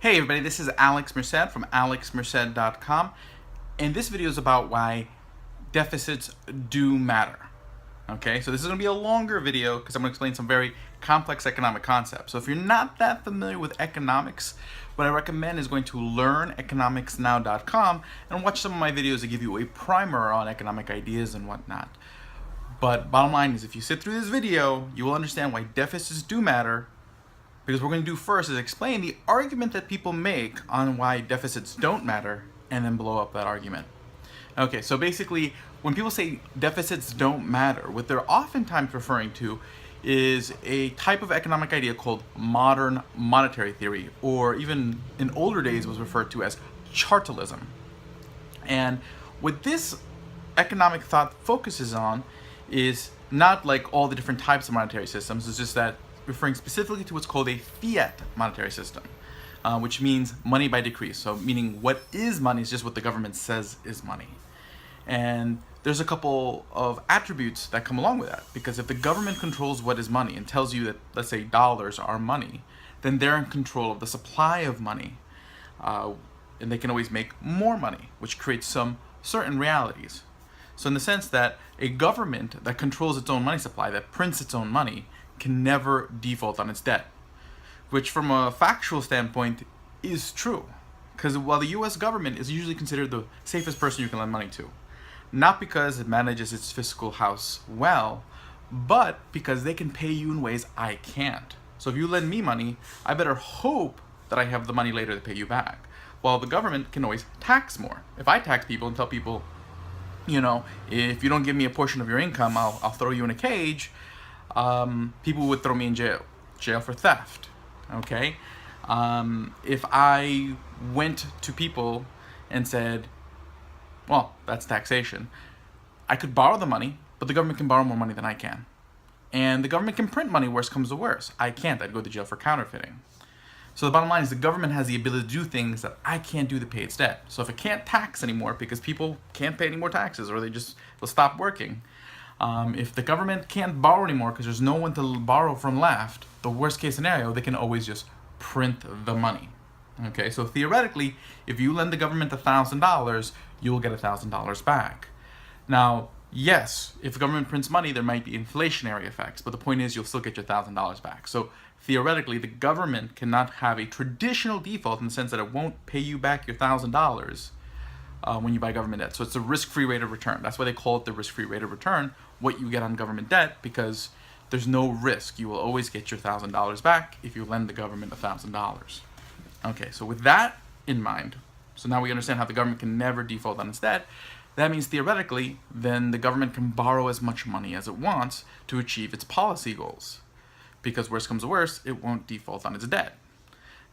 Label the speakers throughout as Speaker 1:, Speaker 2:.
Speaker 1: Hey everybody, this is Alex Merced from alexmerced.com, and this video is about why deficits do matter. Okay, so this is going to be a longer video because I'm going to explain some very complex economic concepts. So if you're not that familiar with economics, what I recommend is going to learneconomicsnow.com and watch some of my videos that give you a primer on economic ideas and whatnot. But bottom line is, if you sit through this video, you will understand why deficits do matter. Because what we're going to do first is explain the argument that people make on why deficits don't matter, and then blow up that argument. Okay, so basically, when people say deficits don't matter, what they're oftentimes referring to is a type of economic idea called modern monetary theory, or even in older days was referred to as chartalism. And what this economic thought focuses on is not like all the different types of monetary systems, it's just that referring specifically to what's called a fiat monetary system, which means money by decrease. So meaning what is money is just what the government says is money. And there's a couple of attributes that come along with that, because if the government controls what is money and tells you that, let's say, dollars are money, then they're in control of the supply of money, and they can always make more money, which creates some certain realities. So in the sense that a government that controls its own money supply, that prints its own money, can never default on its debt, which from a factual standpoint is true, because while the US government is usually considered the safest person you can lend money to, not because it manages its fiscal house well, but because they can pay you in ways I can't. So if you lend me money, I better hope that I have the money later to pay you back, while the government can always tax more. If I tax people and tell people, you know, if you don't give me a portion of your income, I'll throw you in a cage, people would throw me in jail for theft. Okay, if I went to people and said, well, that's taxation, I could borrow the money, but the government can borrow more money than I can, and the government can print money. Worse comes to worse, I can't. I'd go to jail for counterfeiting. So the bottom line is the government has the ability to do things that I can't do to pay its debt. So if it can't tax anymore because people can't pay any more taxes, or they'll stop working, if the government can't borrow anymore because there's no one to borrow from left, the worst case scenario, they can always just print the money. Okay, so theoretically, if you lend the government $1,000, you will get $1,000 back. Now, yes, if the government prints money, there might be inflationary effects, but the point is you'll still get your $1,000 back. So theoretically, the government cannot have a traditional default in the sense that it won't pay you back your $1,000 when you buy government debt. So it's a risk-free rate of return. That's why they call it the risk-free rate of return, what you get on government debt, because there's no risk. You will always get your $1,000 back if you lend the government $1,000. Okay, so with that in mind, so now we understand how the government can never default on its debt. That means theoretically, then the government can borrow as much money as it wants to achieve its policy goals, because worse comes to worse, it won't default on its debt.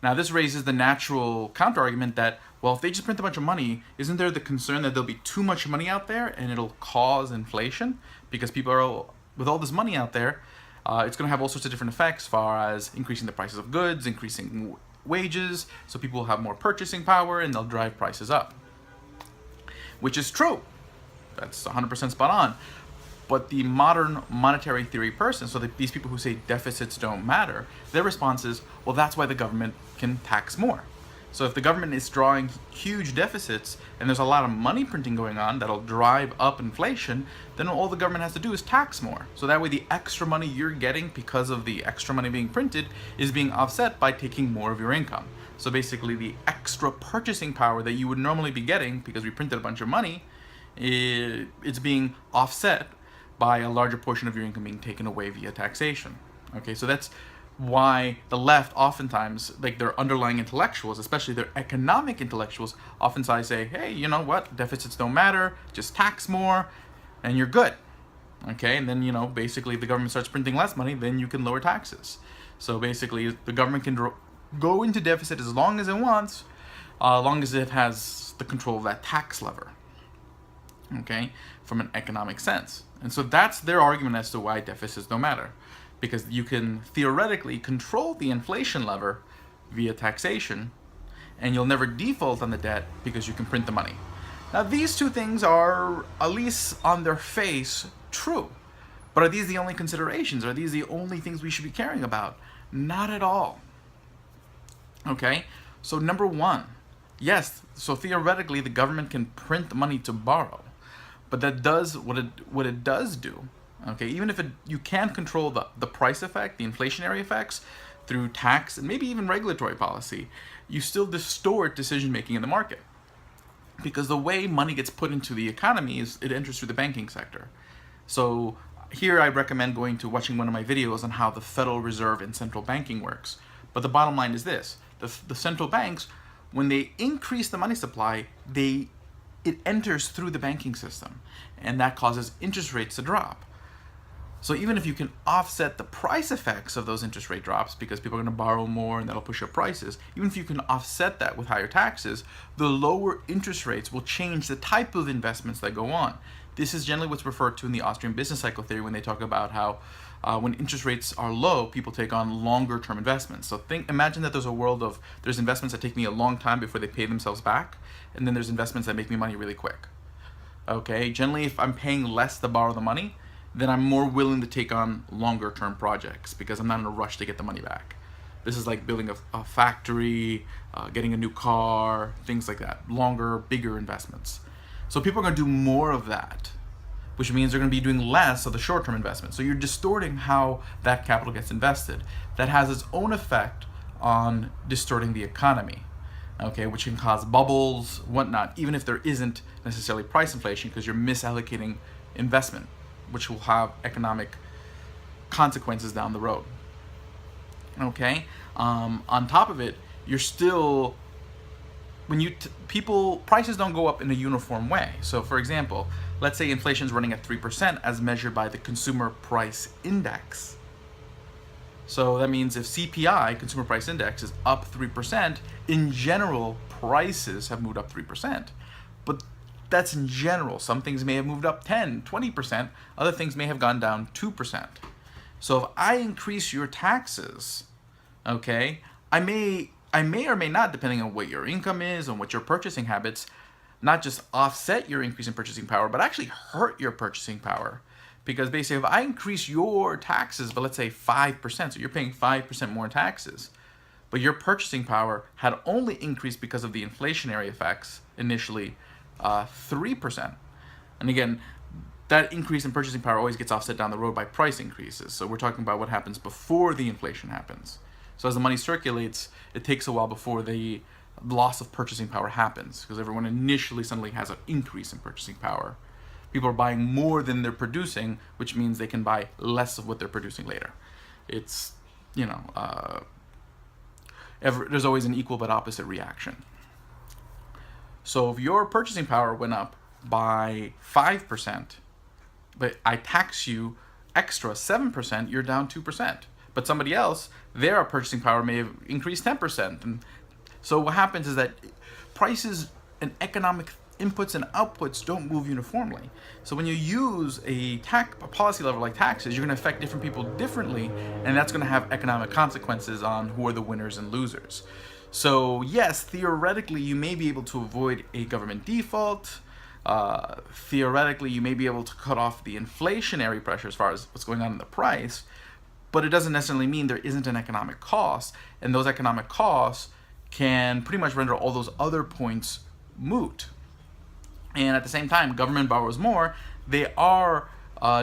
Speaker 1: Now this raises the natural counter-argument that, well, if they just print a bunch of money, isn't there the concern that there'll be too much money out there and it'll cause inflation? Because people are, with all this money out there, it's going to have all sorts of different effects as far as increasing the prices of goods, increasing wages, so people will have more purchasing power and they'll drive prices up. Which is true. That's 100% spot on. But the modern monetary theory person, so these people who say deficits don't matter, their response is, well, that's why the government can tax more. So if the government is drawing huge deficits and there's a lot of money printing going on that'll drive up inflation, then all the government has to do is tax more. So that way the extra money you're getting because of the extra money being printed is being offset by taking more of your income. So basically the extra purchasing power that you would normally be getting because we printed a bunch of money, it's being offset by a larger portion of your income being taken away via taxation. Okay, so that's why the left oftentimes, like their underlying intellectuals, especially their economic intellectuals, oftentimes say, hey, you know what, deficits don't matter, just tax more, and you're good. Okay, and then, you know, basically if the government starts printing less money, then you can lower taxes. So basically the government can go into deficit as long as it wants, as long as it has the control of that tax lever. Okay, from an economic sense. And so that's their argument as to why deficits don't matter, because you can theoretically control the inflation lever via taxation, and you'll never default on the debt because you can print the money. Now these two things are, at least on their face, true. But are these the only considerations? Are these the only things we should be caring about? Not at all. Okay? So number one, yes, so theoretically the government can print money to borrow, but that does what it does do. Okay, even if you can control the price effect, the inflationary effects through tax and maybe even regulatory policy, you still distort decision making in the market. Because the way money gets put into the economy is it enters through the banking sector. So here I recommend watching one of my videos on how the Federal Reserve and central banking works. But the bottom line is this: the central banks, when they increase the money supply, it enters through the banking system, and that causes interest rates to drop. So even if you can offset the price effects of those interest rate drops, because people are going to borrow more and that'll push up prices, even if you can offset that with higher taxes, the lower interest rates will change the type of investments that go on. This is generally what's referred to in the Austrian business cycle theory when they talk about how when interest rates are low, people take on longer term investments. So imagine that there's a world of, there's investments that take me a long time before they pay themselves back, and then there's investments that make me money really quick. Okay, generally if I'm paying less to borrow the money, then I'm more willing to take on longer term projects because I'm not in a rush to get the money back. This is like building a factory, getting a new car, things like that. Longer, bigger investments. So people are going to do more of that, which means they're going to be doing less of the short term investment. So you're distorting how that capital gets invested. That has its own effect on distorting the economy, okay, which can cause bubbles, whatnot, even if there isn't necessarily price inflation because you're misallocating investment, which will have economic consequences down the road. Okay, on top of it, you're still, when prices don't go up in a uniform way. So for example, let's say inflation is running at 3% as measured by the Consumer Price Index. So that means if CPI, Consumer Price Index, is up 3%, in general, prices have moved up 3%. But that's in general. Some things may have moved up 10, 20%. Other things may have gone down 2%. So if I increase your taxes, okay, I may or may not, depending on what your income is and what your purchasing habits, not just offset your increase in purchasing power, but actually hurt your purchasing power. Because basically, if I increase your taxes, but let's say 5%, so you're paying 5% more in taxes, but your purchasing power had only increased because of the inflationary effects initially, 3%. And again, that increase in purchasing power always gets offset down the road by price increases. So we're talking about what happens before the inflation happens. So as the money circulates, it takes a while before the loss of purchasing power happens, because everyone initially suddenly has an increase in purchasing power. People are buying more than they're producing, which means they can buy less of what they're producing later. It's, there's always an equal but opposite reaction. So if your purchasing power went up by 5%, but I tax you extra 7%, you're down 2%. But somebody else, their purchasing power may have increased 10%. And so what happens is that prices and economic inputs and outputs don't move uniformly. So when you use a policy level like taxes, you're going to affect different people differently, and that's going to have economic consequences on who are the winners and losers. So yes, theoretically, you may be able to avoid a government default. Theoretically, you may be able to cut off the inflationary pressure as far as what's going on in the price, but it doesn't necessarily mean there isn't an economic cost, and those economic costs can pretty much render all those other points moot. And at the same time, government borrows more, they are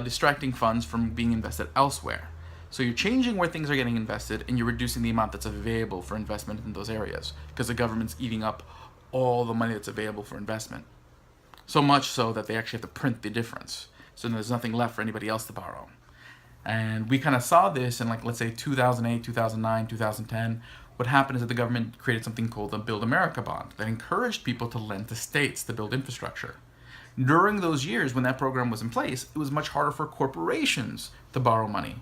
Speaker 1: distracting funds from being invested elsewhere. So you're changing where things are getting invested, and you're reducing the amount that's available for investment in those areas, because the government's eating up all the money that's available for investment. So much so that they actually have to print the difference. So there's nothing left for anybody else to borrow. And we kind of saw this in, like, let's say 2008, 2009, 2010. What happened is that the government created something called the Build America Bond that encouraged people to lend to states to build infrastructure. During those years when that program was in place, it was much harder for corporations to borrow money,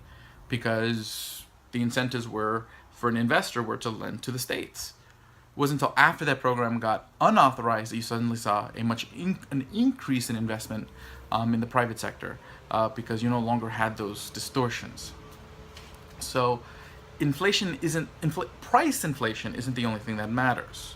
Speaker 1: because the incentives were for an investor were to lend to the states. It wasn't until after that program got unauthorized that you suddenly saw an increase in investment in the private sector, because you no longer had those distortions. So price inflation isn't the only thing that matters.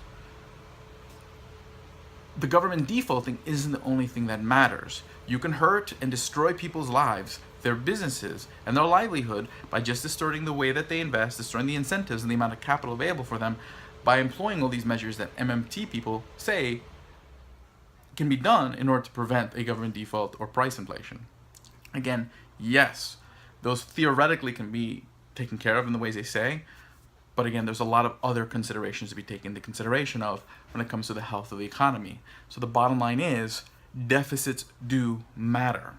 Speaker 1: The government defaulting isn't the only thing that matters. You can hurt and destroy people's lives, their businesses, and their livelihood by just distorting the way that they invest, destroying the incentives and the amount of capital available for them, by employing all these measures that MMT people say can be done in order to prevent a government default or price inflation. Again, yes, those theoretically can be taken care of in the ways they say, but again, there's a lot of other considerations to be taken into consideration of when it comes to the health of the economy. So the bottom line is, deficits do matter.